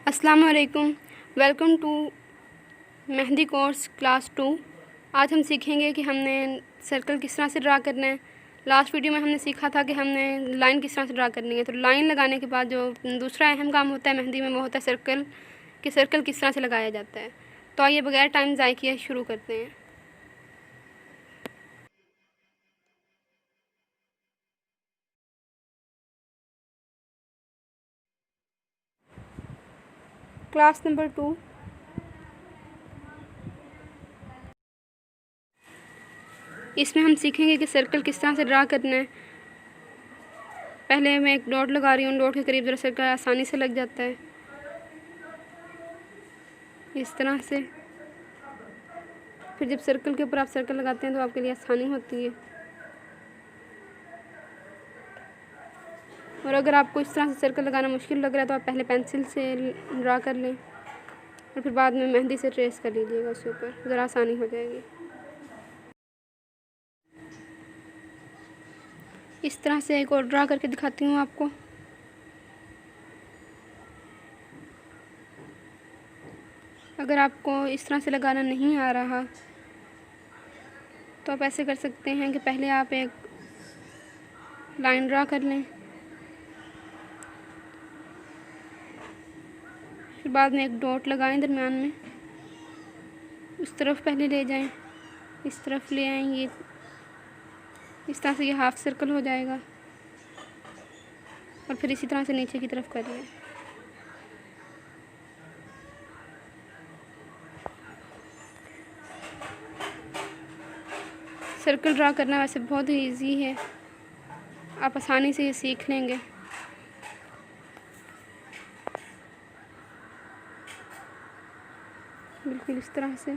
अस्सलाम वालेकुम। Welcome to mehndi course class 2। आज हम सीखेंगे कि हमने सर्कल किस तरह से ड्रा करना है। लास्ट वीडियो में हमने सीखा था कि हमने लाइन किस तरह से ड्रा करनी है। तो लाइन लगाने के बाद जो दूसरा अहम काम होता है मेहंदी में वो होता है सर्कल, कि सर्कल किस तरह से लगाया जाता है। तो आइए बगैर टाइम ज़ाय किए शुरू करते हैं। Class number 2। इसमें हम सीखेंगे कि सर्कल किस तरह से ड्रा करना है। पहले मैं एक डॉट लगा रही हूँ, डॉट के करीब ज़रा सर्कल आसानी से लग जाता है इस तरह से। फिर जब सर्कल के ऊपर आप सर्कल लगाते हैं तो आपके लिए आसानी होती है। और अगर आपको इस तरह से सर्कल लगाना मुश्किल लग रहा है तो आप पहले पेंसिल से ड्रा कर लें और फिर बाद में मेहंदी से ट्रेस कर लीजिएगा उसके ऊपर, ज़रा आसानी हो जाएगी। इस तरह से एक और ड्रा करके दिखाती हूँ आपको। अगर आपको इस तरह से लगाना नहीं आ रहा तो आप ऐसे कर सकते हैं कि पहले आप एक लाइन ड्रा कर लें, फिर बाद में एक डॉट लगाएं दरमियान में, उस तरफ पहले ले जाएं, इस तरफ ले आएं, ये इस तरह से ये हाफ सर्कल हो जाएगा। और फिर इसी तरह से नीचे की तरफ कर लें। सर्कल ड्रा करना वैसे बहुत ही ईजी है, आप आसानी से ये सीख लेंगे। बिल्कुल इस तरह से।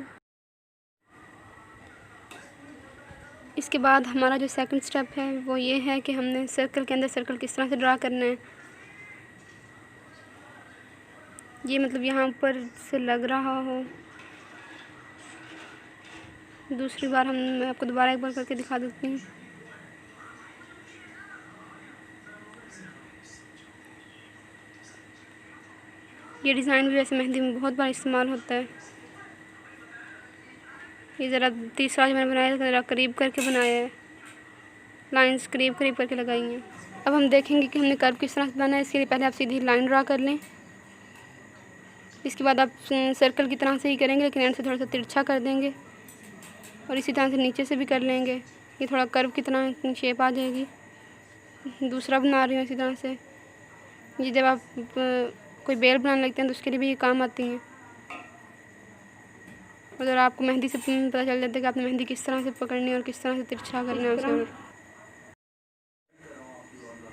इसके बाद हमारा जो सेकंड स्टेप है वो ये है कि हमने सर्कल के अंदर सर्कल किस तरह से ड्रा करना है। ये मतलब यहाँ ऊपर से लग रहा हो। दूसरी बार मैं आपको दोबारा एक बार करके दिखा देती हूँ। ये डिज़ाइन भी वैसे मेहंदी में बहुत बार इस्तेमाल होता है। ये ज़रा तीसरा जो मैंने बनाया ज़रा करीब करके बनाया है, लाइंस करीब करीब करके लगाई हैं। अब हम देखेंगे कि हमने कर्व किस तरह से बनाना है। इसके लिए पहले आप सीधी लाइन ड्रा कर लें। इसके बाद आप सर्कल की तरह से ही करेंगे लेकिन एंड से थोड़ा सा तिरछा कर देंगे और इसी तरह से नीचे से भी कर लेंगे। ये थोड़ा कर्व की तरह शेप आ जाएगी। दूसरा बना रही हूँ इसी तरह से। ये जब आप कोई बेल बनाने लगते हैं तो उसके लिए भी ये काम आती हैं। और ज़रा आपको मेहंदी से पता चल जाता है कि आपने मेहंदी किस तरह से पकड़नी है और किस तरह से तिरछा करना है उसे।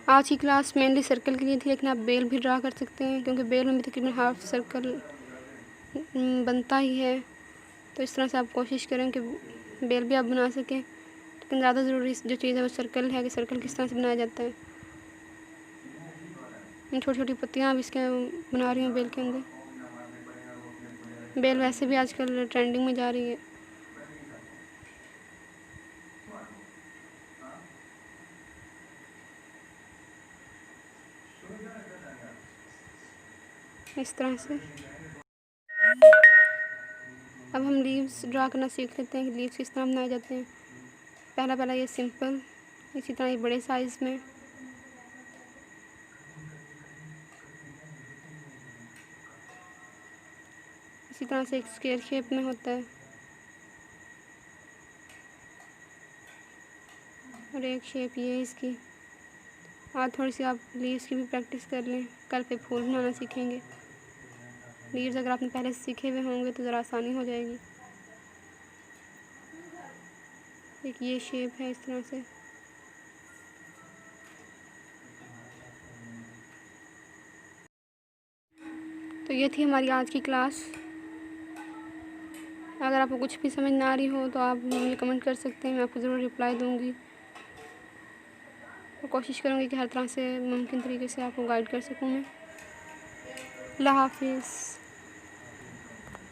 आज की क्लास मेनली सर्कल के लिए थी, लेकिन आप बेल भी ड्रा कर सकते हैं क्योंकि बेल में भी तकरीबन हाफ सर्कल बनता ही है। तो इस तरह से आप कोशिश करें कि बेल भी आप बना सकें, लेकिन ज़्यादा ज़रूरी जो चीज़ है वो सर्कल है कि सर्कल किस तरह से बनाया जाता है। छोटी छोटी पत्तियाँ अब इसके बना रही हूँ बेल के अंदर। बेल वैसे भी आजकल ट्रेंडिंग में जा रही है। इस तरह से अब हम लीव्स ड्रा करना सीख लेते हैं कि लीव्स किस तरह बनाए जाते हैं। पहला ये सिंपल, इसी तरह ये बड़े साइज़ में, इसी तरह से एक स्क्वायर शेप में होता है और एक शेप ये है इसकी। आज थोड़ी सी आप लीव्स की भी प्रैक्टिस कर लें, कल पे फूल बनाना सीखेंगे। लीव्स अगर आपने पहले से सीखे हुए होंगे तो ज़रा आसानी हो जाएगी। एक ये शेप है इस तरह से। तो ये थी हमारी आज की क्लास। अगर आपको कुछ भी समझ ना आ रही हो तो आप मुझे कमेंट कर सकते हैं, मैं आपको ज़रूर रिप्लाई दूँगी और कोशिश करूँगी कि हर तरह से मुमकिन तरीके से आपको गाइड कर सकूँ मैं। अल्लाह हाफिज़।